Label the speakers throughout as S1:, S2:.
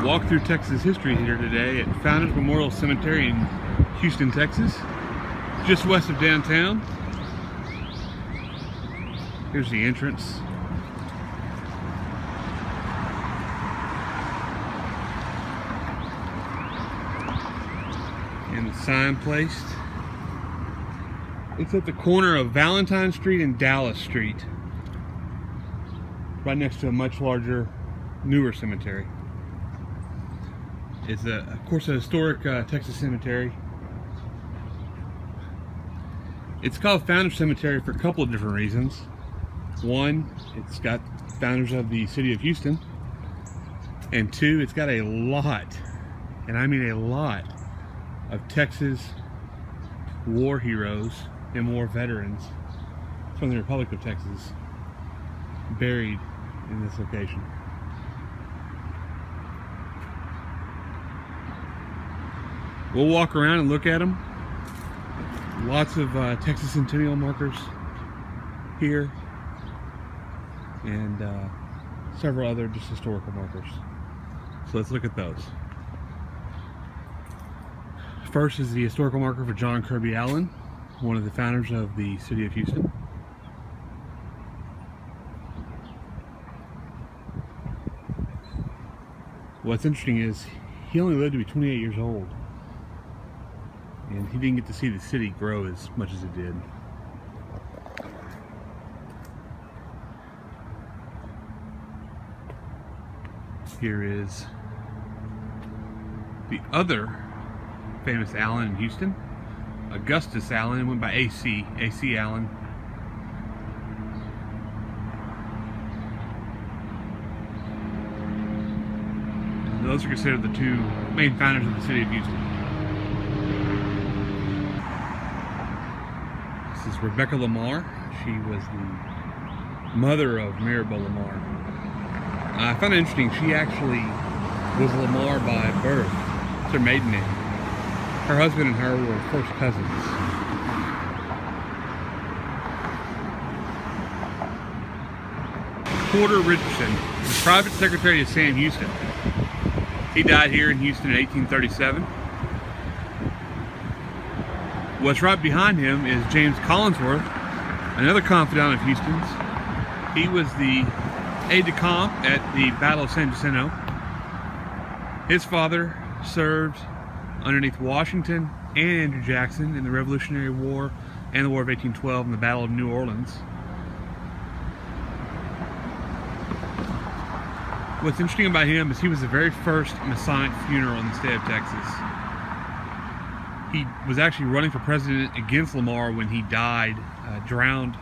S1: Walk through Texas history here today at Founders Memorial Cemetery in Houston, Texas, just west of downtown. Here's the entrance. And the sign placed. It's at the corner of Valentine Street and Dallas Street, right next to a much larger, newer cemetery. It's of course a historic Texas cemetery. It's called Founders Cemetery for a couple of different reasons. One, it's got founders of the city of Houston, and two, it's got a lot, and I mean a lot, of Texas war heroes and war veterans from the Republic of Texas buried in this location. We'll walk around and look at them. Lots of Texas Centennial markers here, and several other just historical markers. So let's look at those. First is the historical marker for John Kirby Allen, one of the founders of the city of Houston. What's interesting is he only lived to be 28 years old. And he didn't get to see the city grow as much as it did. Here is the other famous Allen in Houston, Augustus Allen. Went by AC Allen. And those are considered the two main founders of the city of Houston. This is Rebecca Lamar. She was the mother of Maribel Lamar. I found it interesting, she actually was Lamar by birth. It's her maiden name. Her husband and her were first cousins. Porter Richardson, the private secretary of Sam Houston. He died here in Houston in 1837. What's right behind him is James Collinsworth, another confidant of Houston's. He was the aide-de-camp at the Battle of San Jacinto. His father served underneath Washington and Andrew Jackson in the Revolutionary War and the War of 1812 and the Battle of New Orleans. What's interesting about him is he was the very first Masonic funeral in the state of Texas. He was actually running for president against Lamar when he died, drowned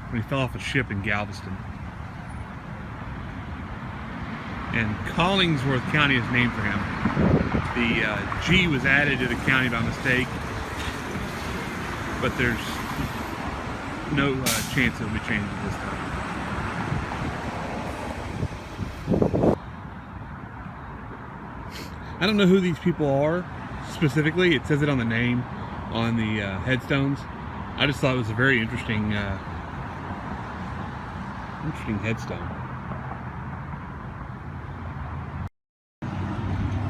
S1: when he fell off a ship in Galveston. And Collingsworth County is named for him. The G was added to the county by mistake, but there's no chance it'll be changed this time. I don't know who these people are specifically. It says it on the name on the headstones. I just thought it was a very interesting headstone.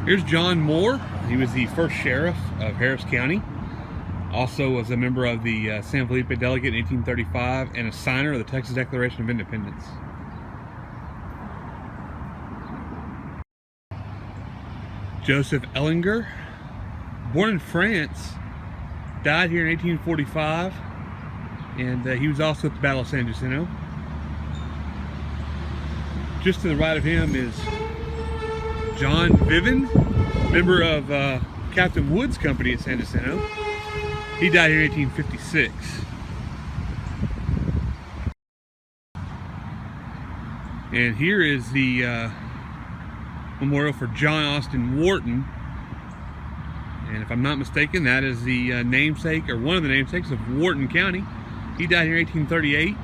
S1: Here's John Moore. He was the first sheriff of Harris County. Also was a member of the San Felipe Delegate in 1835 and a signer of the Texas Declaration of Independence. Joseph Ellinger, born in France, died here in 1845, and he was also at the Battle of San Jacinto. Just to the right of him is John Viven, member of Captain Wood's company at San Jacinto. He died here in 1856. And here is the memorial for John Austin Wharton. And if I'm not mistaken, that is the namesake, or one of the namesakes, of Wharton County. He died here in 1838.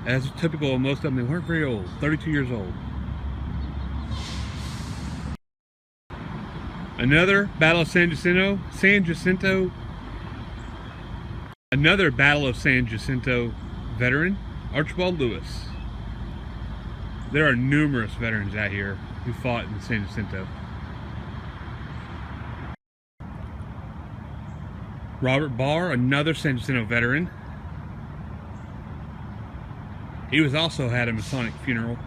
S1: As typical of most of them, they weren't very old, 32 years old. Another Battle of San Jacinto, another Battle of San Jacinto veteran, Archibald Lewis. There are numerous veterans out here who fought in San Jacinto. Robert Barr, another San Jacinto veteran. He was also had a Masonic funeral.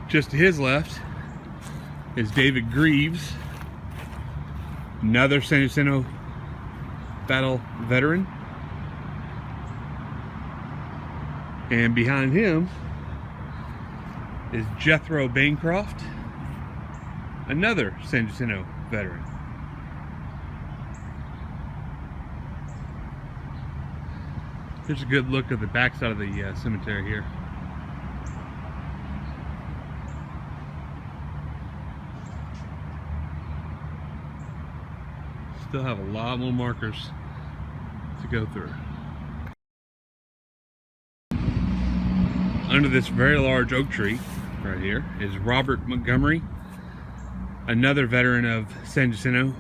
S1: Just to his left is David Greaves, another San Jacinto battle veteran. And behind him is Jethro Bancroft, another San Jacinto veteran. Here's a good look at the backside of the cemetery here. Still have a lot more markers to go through. Under this very large oak tree right here is Robert Montgomery, another veteran of San Jacinto.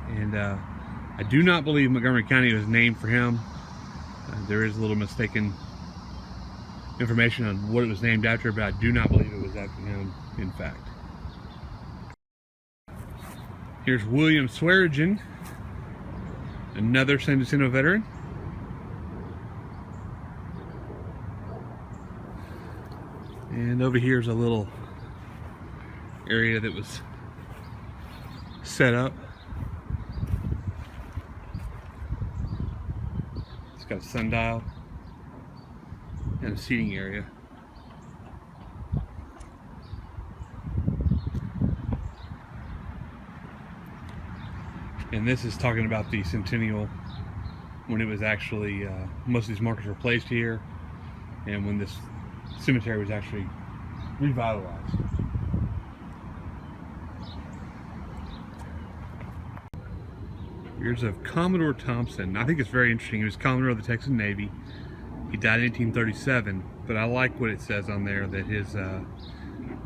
S1: And I do not believe Montgomery County was named for him. There is a little mistaken information on what it was named after, but I do not believe it was after him, in fact. Here's William Swearingen, another San Jacinto veteran. And over here is a little area that was set up. It's got a sundial and a seating area. And this is talking about the centennial, when it was actually, most of these markers were placed here, and when this cemetery was actually revitalized. Here's of Commodore Thompson. I think it's very interesting. He was Commodore of the Texas Navy. He died in 1837, but I like what it says on there, that his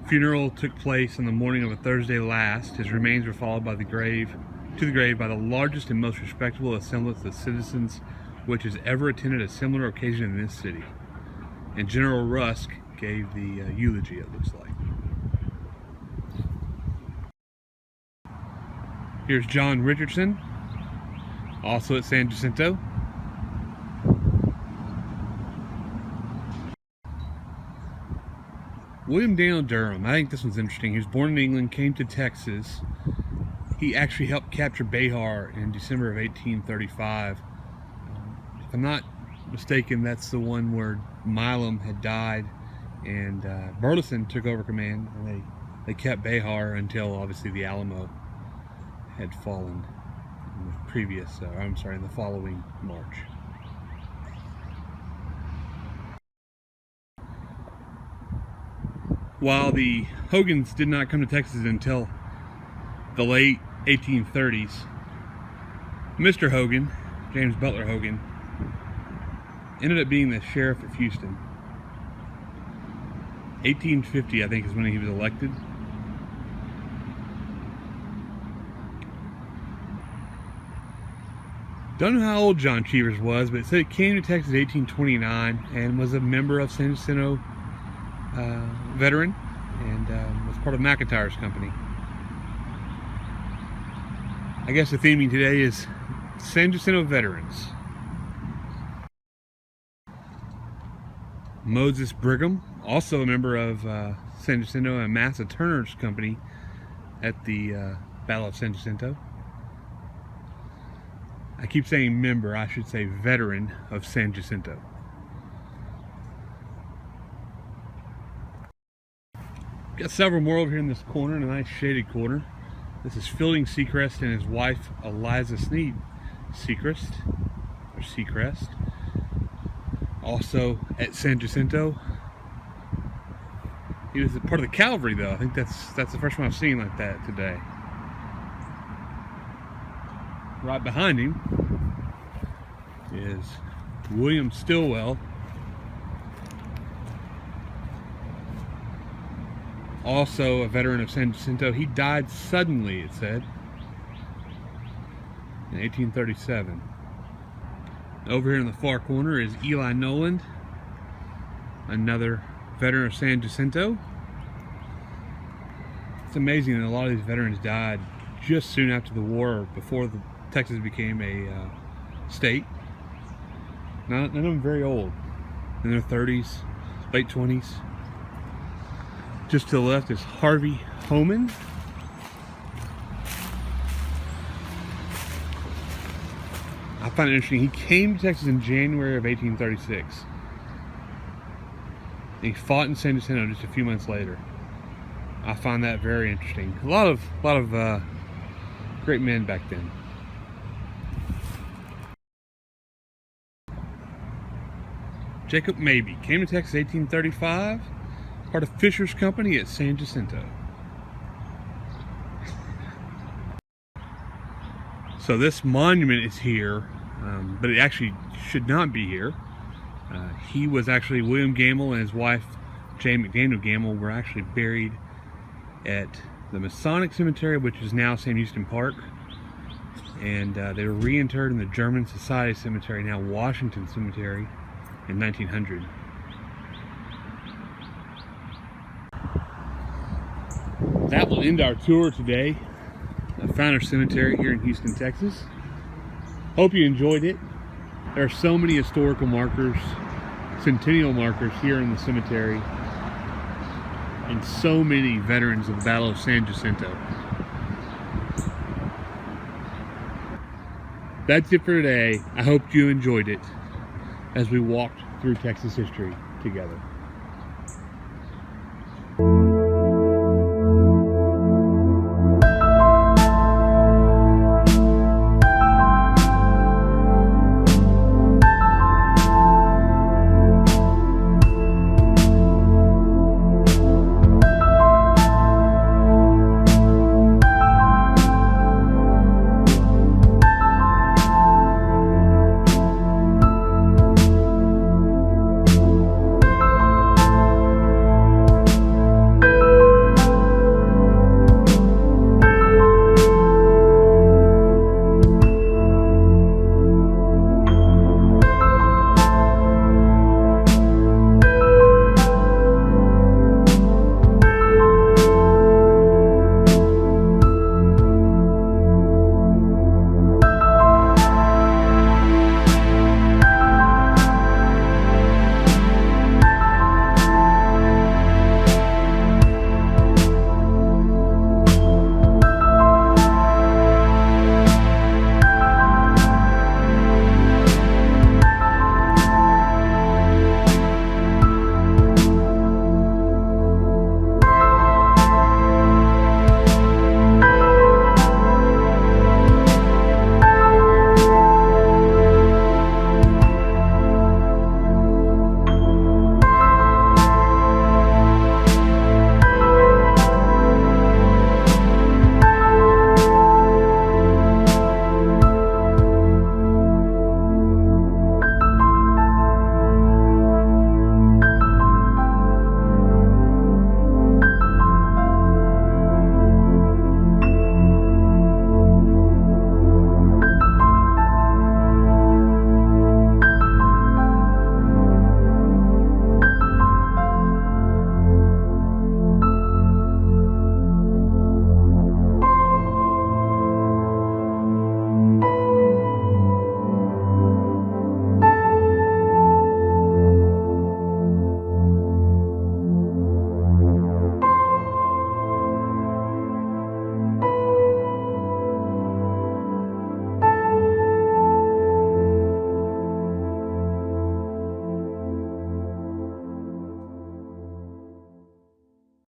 S1: funeral took place on the morning of a Thursday last. His remains were followed by the grave by the largest and most respectable assemblage of citizens which has ever attended a similar occasion in this city. And General Rusk gave the eulogy, it looks like. Here's John Richardson, also at San Jacinto. William Daniel Durham, I think this one's interesting. He was born in England, came to Texas. He actually helped capture Behar in December of 1835. If I'm not mistaken, that's the one where Milam had died and Burleson took over command, and they kept Behar until obviously the Alamo had fallen in the previous, in the following March. While the Hogans did not come to Texas until the late 1830s, Mr. Hogan, James Butler Hogan, ended up being the sheriff of Houston. 1850, I think, is when he was elected. Don't know how old John Cheevers was, but it said he came to Texas in 1829 and was a member of San Jacinto veteran, and was part of McIntyre's company. I guess the theming today is San Jacinto Veterans. Moses Brigham, also a member of San Jacinto and Massa Turner's company at the Battle of San Jacinto. I keep saying member, I should say veteran of San Jacinto. Got several more over here in this corner, in a nice shaded corner. This is Fielding Seacrest and his wife Eliza Sneed Seacrest, or Seacrest. Also at San Jacinto. He was a part of the cavalry, though. I think that's the first one I've seen like that today. Right behind him is William Stillwell. Also a veteran of San Jacinto. He died suddenly, it said, in 1837. Over here in the far corner is Eli Noland, another veteran of San Jacinto. It's amazing that a lot of these veterans died just soon after the war, or before Texas became a state. None of them very old, in their 30s, late 20s. Just to the left is Harvey Homan. I find it interesting. He came to Texas in January of 1836. And he fought in San Jacinto just a few months later. I find that very interesting. A lot of great men back then. Jacob Mabee came to Texas in 1835. Part of Fisher's Company at San Jacinto. So this monument is here, but it actually should not be here. He was actually, William Gamble and his wife Jane McDaniel Gamble were actually buried at the Masonic Cemetery, which is now Sam Houston Park, and they were reinterred in the German Society Cemetery, now Washington Cemetery, in 1900. That will end our tour today of Founders Cemetery here in Houston, Texas. Hope you enjoyed it. There are so many historical markers, centennial markers here in the cemetery, and so many veterans of the Battle of San Jacinto. That's it for today. I hope you enjoyed it as we walked through Texas history together.